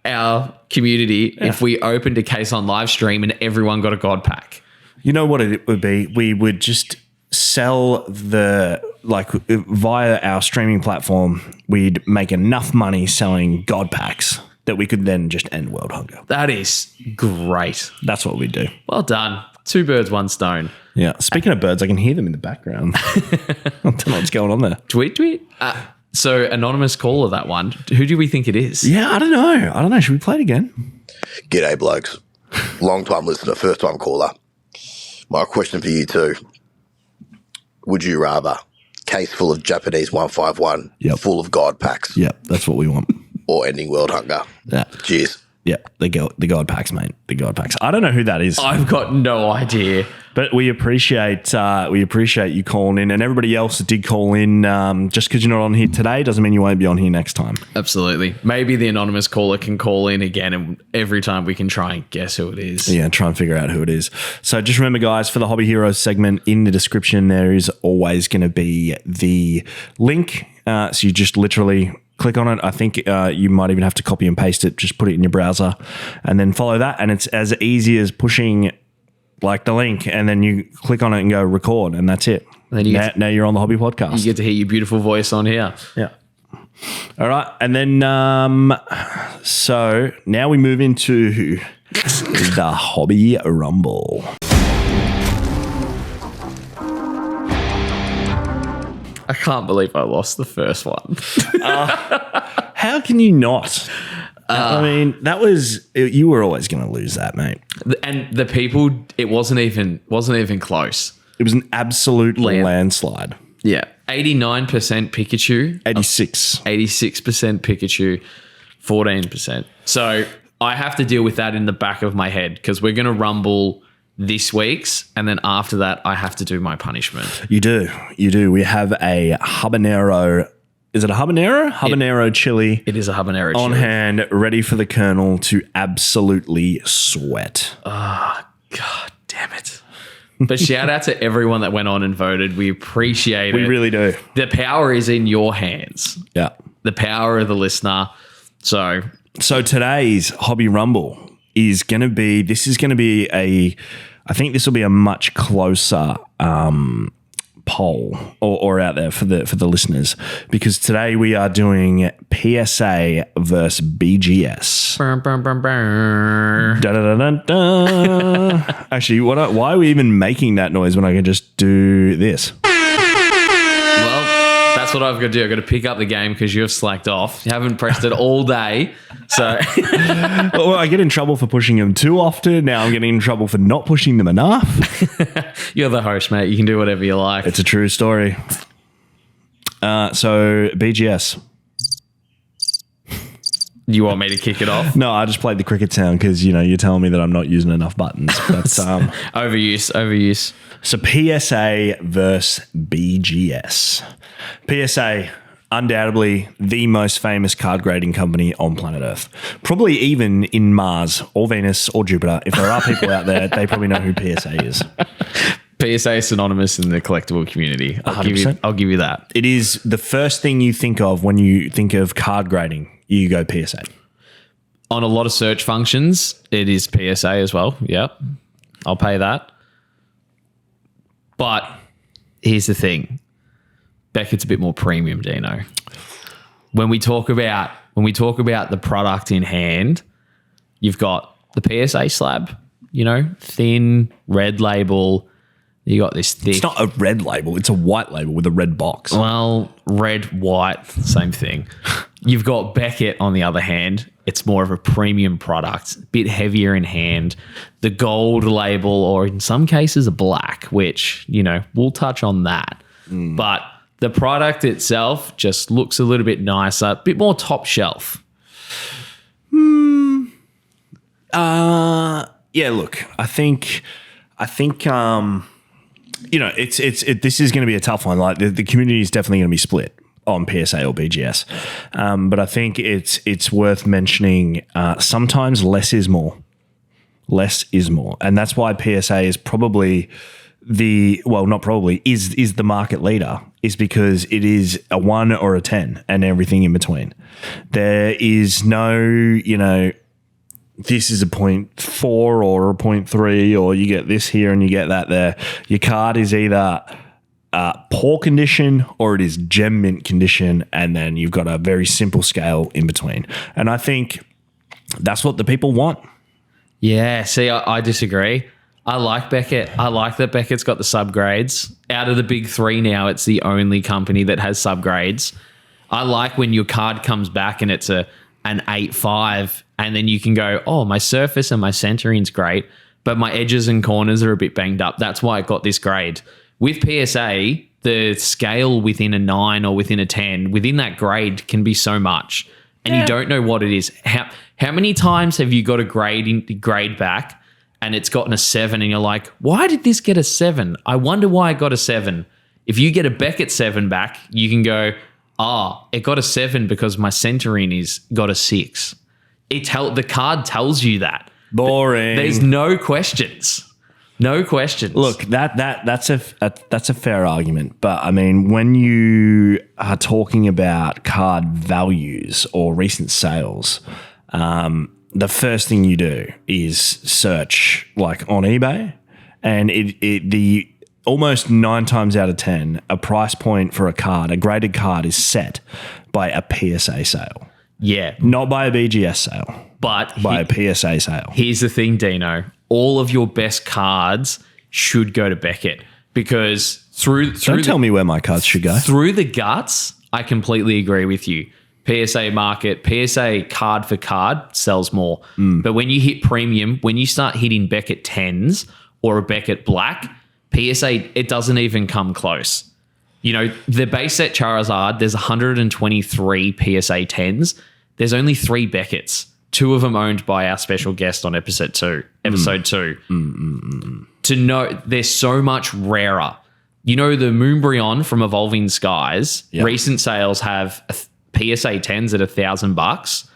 our community if we opened a case on live stream and everyone got a God pack. You know what it would be? We would just sell via our streaming platform, we'd make enough money selling God packs that we could then just end world hunger. That is great. That's what we do. Well done. 2 birds, 1 stone. Yeah. Speaking of birds, I can hear them in the background. I don't know what's going on there. Tweet. So anonymous caller, that one. Who do we think it is? Yeah, I don't know. Should we play it again? G'day, blokes. Long time listener, first time caller. My question for you too. Would you rather case full of Japanese 151 full of God packs? Yep, that's what we want. Or ending world hunger? Yeah. Cheers. Yeah, the God packs, mate. The God packs. I don't know who that is. I've got no idea. But we appreciate you calling in, and everybody else that did call in. Just because you're not on here today doesn't mean you won't be on here next time. Absolutely. Maybe the anonymous caller can call in again, and every time we can try and guess who it is. Yeah, try and figure out who it is. So just remember, guys, for the Hobby Heroes segment, in the description there is always going to be the link. So you just literally click on it. I think you might even have to copy and paste it. Just put it in your browser and then follow that. And it's as easy as pushing the link and then you click on it and go record and that's it. And then now you're on the Hobby Podcast. You get to hear your beautiful voice on here. Yeah. All right. And then so now we move into the Hobby Rumble. I can't believe I lost the first one. How can you not? I mean, you were always going to lose that, mate. And the people, it wasn't even close. It was an absolute landslide. Yeah. 89% Pikachu. 86% Pikachu. 14%. So I have to deal with that in the back of my head because we're going to rumble this week's, and then after that, I have to do my punishment. You do. We have a habanero. Is it a habanero? Habanero chili. It is a habanero chili. On hand, ready for the Colonel to absolutely sweat. Oh, God damn it. But shout out to everyone that went on and voted. We appreciate it. We really do. The power is in your hands. Yeah. The power of the listener. So today's Hobby Rumble is going to be, I think this will be a much closer poll or out there for the listeners, because today we are doing PSA versus BGS. Da-da-da-da-da. Actually, why are we even making that noise when I can just do this? Well, that's what I've got to do. I've got to pick up the game because you've slacked off. You haven't pressed it all day. So well, I get in trouble for pushing them too often. Now I'm getting in trouble for not pushing them enough. You're the host, mate. You can do whatever you like. It's a true story. So BGS. You want me to kick it off? No, I just played the cricket sound because, you're telling me that I'm not using enough buttons. But Overuse. So PSA versus BGS. PSA, undoubtedly the most famous card grading company on planet Earth. Probably even in Mars or Venus or Jupiter. If there are people out there, they probably know who PSA is. PSA is synonymous in the collectible community. I'll give you that. It is the first thing you think of when you think of card grading. You go PSA. On a lot of search functions, it is PSA as well. Yep. I'll pay that. But here's the thing. Beckett's a bit more premium, Dino. When we talk about the product in hand, you've got the PSA slab, thin, red label. You got this thick. It's not a red label. It's a white label with a red box. Well, red, white, same thing. You've got Beckett, on the other hand. It's more of a premium product, a bit heavier in hand. The gold label, or in some cases a black, which, we'll touch on that. But the product itself just looks a little bit nicer, a bit more top shelf. Yeah, look, I think this is going to be a tough one. Like the community is definitely going to be split on PSA or BGS. But I think it's worth mentioning sometimes less is more. Less is more. And that's why PSA is probably is the market leader, is because it is a 1 or a 10 and everything in between. There is no, this is a 0.4 or a 0.3, or you get this here and you get that there. Your card is either poor condition or it is gem mint condition, and then you've got a very simple scale in between. And I think that's what the people want. Yeah, see, I disagree. I like Beckett. I like that Beckett's got the subgrades. Out of the big three now, it's the only company that has subgrades. I like when your card comes back and it's an 8.5, and then you can go, oh, my surface and my centering's great, but my edges and corners are a bit banged up. That's why it got this grade. With PSA, the scale within a 9 or within a 10, within that grade can be so much, and you don't know what it is. How many times have you got a grade back and it's gotten a 7 and you're like, why did this get a 7? I wonder why it got a 7. If you get a Beckett 7 back, you can go, it got a 7 because my centering got a 6. The card tells you that. Boring. There's no questions. No questions. Look, that's a fair argument, but I mean, when you are talking about card values or recent sales, the first thing you do is search like on eBay, and the almost 9 times out of 10, a price point for a graded card is set by a PSA sale. Yeah. Not by a BGS sale, but by a PSA sale. Here's the thing, Dino. All of your best cards should go to Beckett, because Don't tell me where my cards should go. Through the guts, I completely agree with you. PSA market, PSA card for card sells more. But when you hit premium, when you start hitting Beckett 10s or a Beckett black, PSA, it doesn't even come close. The base set Charizard, there's 123 PSA 10s. There's only 3 Becketts. 2 of them owned by our special guest on episode 2. To know they're so much rarer. The Moonbryon from Evolving Skies, recent sales have PSA 10s at $1,000.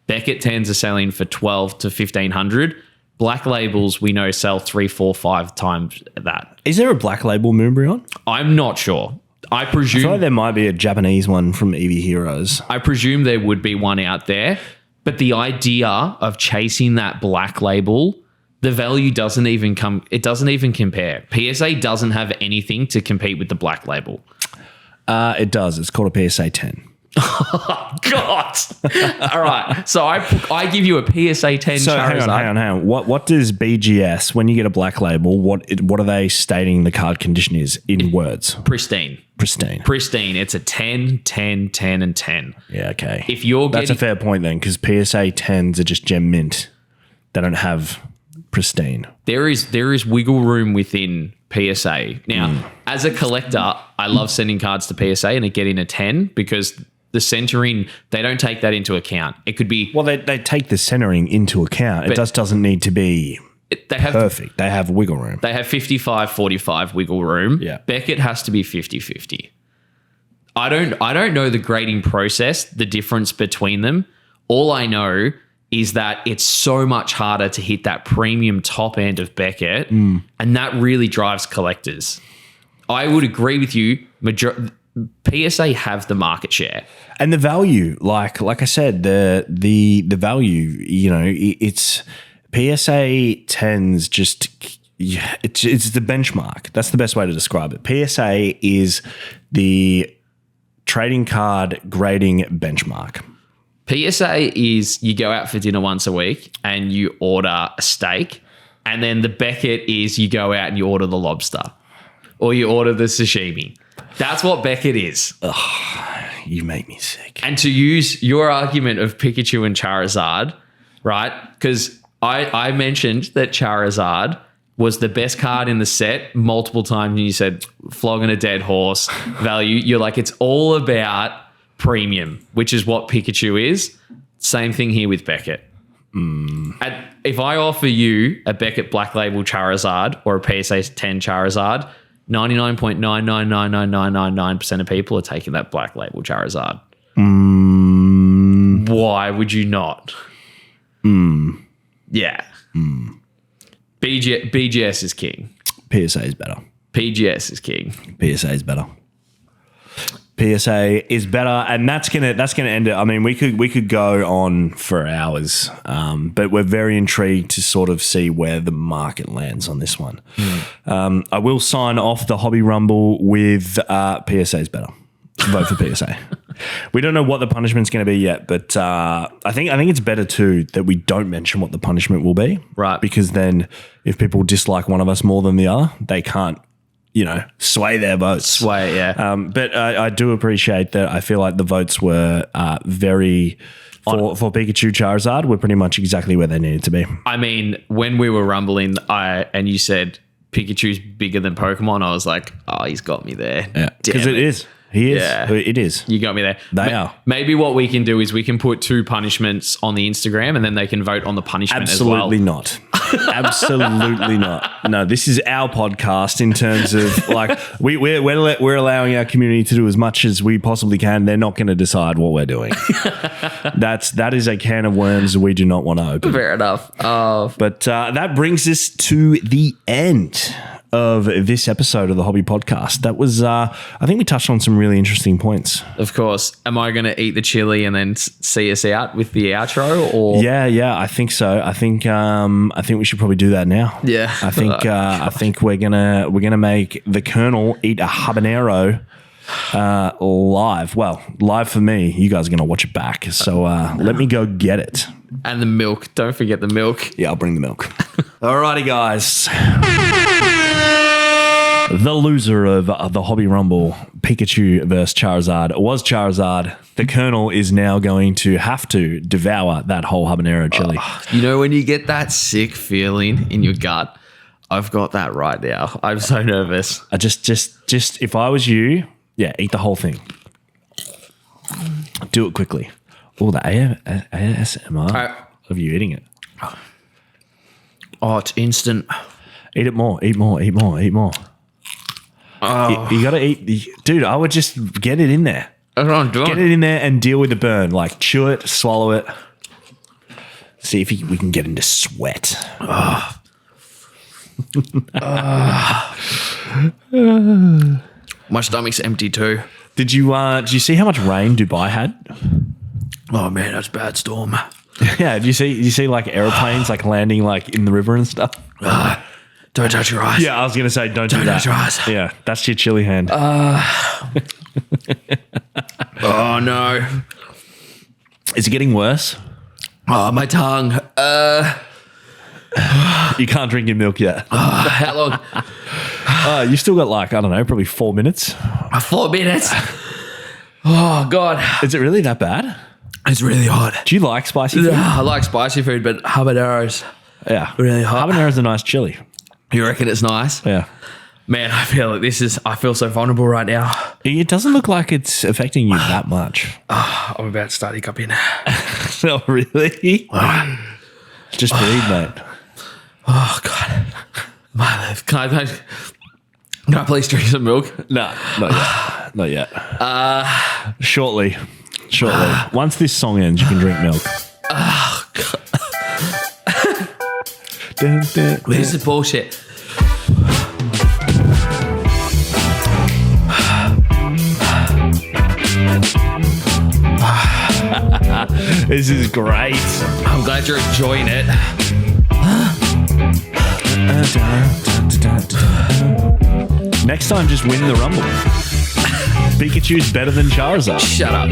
Beckett 10s are selling for $1,200 to $1,500. Black labels we know sell 3, 4, 5 times that. Is there a black label Moonbryon? I'm not sure. I presume I feel like there might be a Japanese one from Eevee Heroes. I presume there would be one out there. But the idea of chasing that black label The value doesn't even compare. PSA doesn't have anything to compete with the black label. It does. It's called a PSA 10. God. All right. So I give you a PSA 10 So Charizard. hang on. What does BGS, when you get a black label, what are they stating the card condition is in words? Pristine. It's a 10, 10, 10, and 10. Yeah, okay. If you're That's a fair point then, because PSA 10s are just gem mint. They don't have pristine. There is wiggle room within PSA. Now, as a collector, I love sending cards to PSA and it get in a 10 because the centering, they don't take that into account. It could be... Well, they take the centering into account. It just doesn't need to be perfect. They have wiggle room. They have 55-45 wiggle room. Yeah. Beckett has to be 50-50. I don't know the grading process, the difference between them. All I know is that it's so much harder to hit that premium top end of Beckett, and that really drives collectors. I would agree with you. PSA have the market share. And the value, like I said, the value, it's PSA 10s just, it's the benchmark. That's the best way to describe it. PSA is the trading card grading benchmark. PSA is you go out for dinner once a week and you order a steak, and then the Beckett is you go out and you order the lobster or you order the sashimi. That's what Beckett is. Ugh, you make me sick. And to use your argument of Pikachu and Charizard, right? Because I mentioned that Charizard was the best card in the set multiple times, and you said flogging a dead horse value. You're like, it's all about premium, which is what Pikachu is. Same thing here with Beckett. If I offer you a Beckett Black Label Charizard or a PSA 10 Charizard, 99.9999999% of people are taking that Black Label Charizard. Why would you not? Yeah. BGS is king. PSA is better. PGS is king. PSA is better. PSA is better, and that's gonna end it. I mean, we could go on for hours, but we're very intrigued to sort of see where the market lands on this one. I will sign off the Hobby Rumble with PSA is better. Vote for PSA. We don't know what the punishment's going to be yet, but I think it's better too that we don't mention what the punishment will be, right? Because then if people dislike one of us more than the other, they can't, sway their votes. Sway, yeah. But I do appreciate that. I feel like the votes were very for Pikachu Charizard were pretty much exactly where they needed to be. I mean, when we were rumbling, and you said Pikachu's bigger than Pokemon, I was like, oh, he's got me there. Yeah, because it is. He is. Yeah. It is. You got me there. They are. Maybe what we can do is we can put 2 punishments on the Instagram and then they can vote on the punishment Absolutely as well. Not. Absolutely not. No, this is our podcast in terms of like we're allowing our community to do as much as we possibly can. They're not going to decide what we're doing. That is a can of worms we do not want to open. Fair enough. But that brings us to the end of this episode of the Hobby Podcast. That was, I think we touched on some really interesting points. Of course. Am I going to eat the chili and then see us out with the outro? Or yeah, I think so. I think we should probably do that now. Yeah. I think we're gonna make the Colonel eat a habanero live. Well, live for me. You guys are gonna watch it back. So let me go get it. And the milk. Don't forget the milk. Yeah, I'll bring the milk. Alrighty, guys. The loser of the Hobby Rumble, Pikachu versus Charizard, was Charizard. The Colonel is now going to have to devour that whole habanero chili. You know when you get that sick feeling in your gut? I've got that right now. I'm so nervous. I just if I was you, yeah, eat the whole thing. Do it quickly. Oh, the ASMR of you eating it. Oh, it's instant. Eat it more. Eat more. Eat more. Eat more. Oh. You got to eat. Dude, I would just get it in there. That's what I'm doing. Get it in there and deal with the burn. Like, chew it, swallow it. See if we can get into sweat. My stomach's empty too. Did you see how much rain Dubai had? Oh man, that's a bad storm. Yeah, do you see like airplanes like landing like in the river and stuff? Don't touch your eyes. Yeah, I was gonna say don't do that. touch your eyes. Yeah, that's your chili hand. Oh no. Is it getting worse? Oh, my tongue. You can't drink your milk yet. How long? You've still got like, I don't know, probably 4 minutes. 4 minutes. Oh God. Is it really that bad? It's really hot. Do you like spicy food? I like spicy food, but habaneros. Yeah. Really hot. Habanero's a nice chili. You reckon it's nice? Yeah. Man, I feel so vulnerable right now. It doesn't look like it's affecting you that much. I'm about to start hiccuping. No, really? Just breathe, mate. Oh God. My life. Can I please drink some milk? No, not yet. Not yet. Shortly. Once this song ends, you can drink milk. Oh God. This is bullshit. This is great. I'm glad you're enjoying it. Next time, just win the Rumble. Pikachu's better than Charizard. Shut up.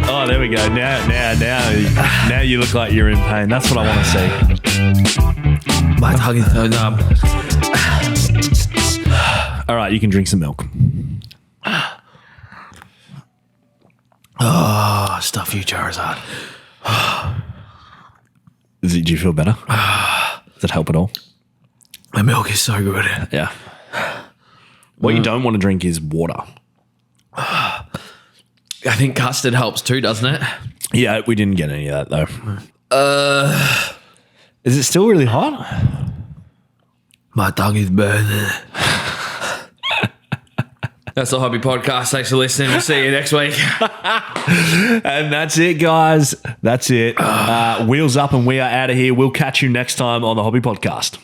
Oh, there we go. Now you look like you're in pain. That's what I want to see. My tongue is so numb. All right, you can drink some milk. Oh, stuff you, Charizard. Do you feel better? Does it help at all? My milk is so good. Yeah. What you don't want to drink is water. I think custard helps too, doesn't it? Yeah, we didn't get any of that though. Is it still really hot? My tongue is burning. That's the Hobby Podcast. Thanks for listening. We'll see you next week. And that's it, guys. That's it. Wheels up and we are out of here. We'll catch you next time on the Hobby Podcast.